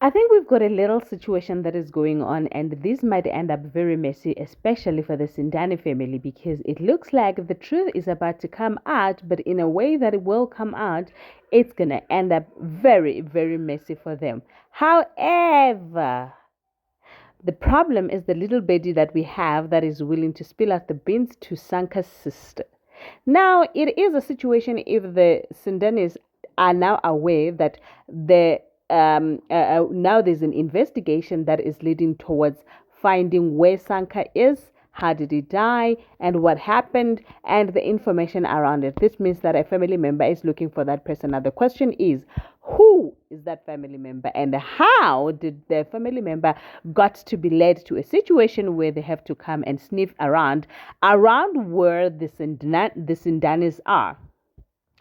I think we've got a little situation that is going on, and this might end up very messy, especially for the Sindani family, because it looks like the truth is about to come out, but in a way that it will come out, it's gonna end up very, very messy for them. However, the problem is the little baby that we have that is willing to spill out the beans to Sanka's sister. Now, it is a situation if the Sindanis are now aware that now there's an investigation that is leading towards finding where Sanka is, how did he die, and what happened, and the information around it. This means that a family member is looking for that person. Now, the question is, who is that family member, and how did the family member got to be led to a situation where they have to come and sniff around where the Sindanis are?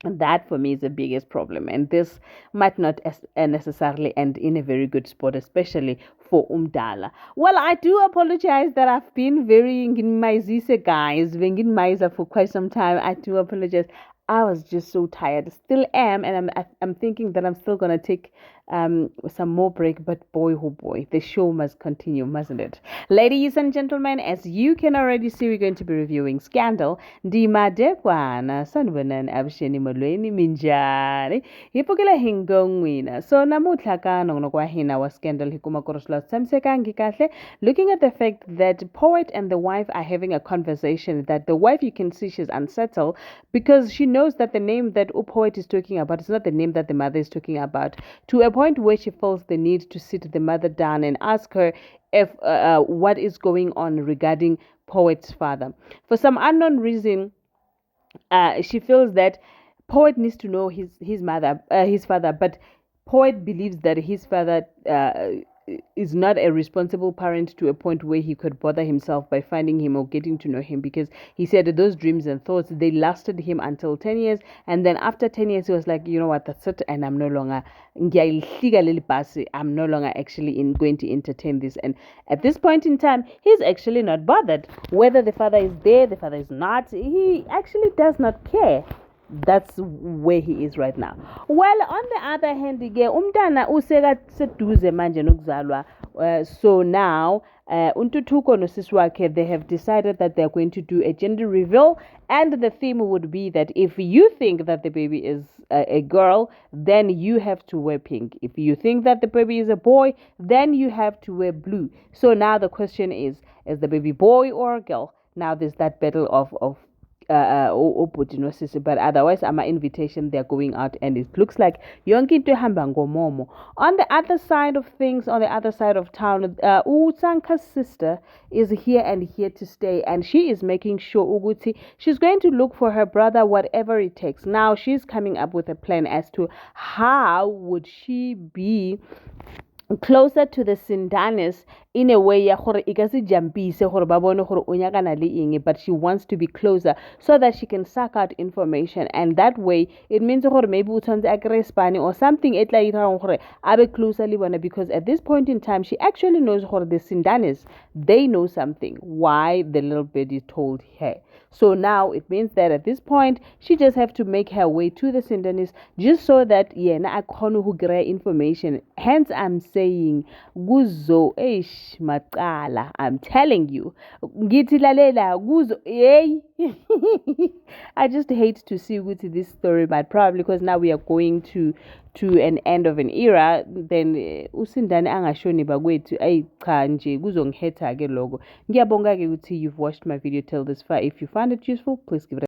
And that for me is the biggest problem. And this might not necessarily end in a very good spot, especially for Umdala. Well, I do apologize that I've been very in my Zise guys, being in Maiza for quite some time. I do apologize. I was just so tired. Still am, and I'm thinking that I'm still gonna take some more break. But boy, oh boy, the show must continue, mustn't it? Ladies and gentlemen, as you can already see, we're going to be reviewing Scandal. Dima Dekwana, Sanwanan Absheni Molweni Minjani, Hipokela Hingongwina. So namutla ka nongnokwa hina wa Scandal Hikuma Korosla Samsekangi Kahle, looking at the fact that Poet and the wife are having a conversation, that the wife, you can see she's unsettled because she knows that the name that Poet is talking about is not the name that the mother is talking about, to a point where she feels the need to sit the mother down and ask her if what is going on regarding Poet's father. For some unknown reason, she feels that Poet needs to know his father, but Poet believes that his father is not a responsible parent to a point where he could bother himself by finding him or getting to know him, because he said those dreams and thoughts, they lasted him until 10 years, and then after 10 years he was like, you know what, that's it, and I'm no longer actually going to entertain this. And at this point in time, he's actually not bothered whether the father is there, the father is not. He actually does not care. That's where he is right now. Well, on the other hand, umntana useka seduze manje nokuzalwa. So now Untutuko nosisi wakhe, they have decided that they're going to do a gender reveal, and the theme would be that if you think that the baby is a girl, then you have to wear pink. If you think that the baby is a boy, then you have to wear blue. So now the question is the baby boy or a girl? Now there's that battle of but otherwise I'm an invitation, they're going out, and it looks like yonke into ihamba ngomomo. On the other side of things, on the other side of town, Utsanka's sister is here and here to stay, and she is making sure Uguti, she's going to look for her brother whatever it takes. Now she's coming up with a plan as to how would she be closer to the Sindanis in a way ya gore e ka se jumpise gore ba bone gore o nyakana le eng, but she wants to be closer so that she can suck out information, and that way it means gore maybe o tshwantse a kry spane or something e tla irang gore a be closer le bona, because at this point in time she actually knows gore the Sindanis, they know something why the little baby told her. So now it means that at this point she just have to make her way to the Sindanis just so that yena a khone ho kry information. Hence I'm saying kuzo maqala, I'm telling you, ngithi lalela kuzo hey. I just hate to see this story, but probably because now we are going to an end of an era, then usindane angashoni bakwethu ayi cha nje kuzongihetha ke lokho. Ngiyabonga ke ukuthi you've watched my video till this far. If you found it useful, please give it a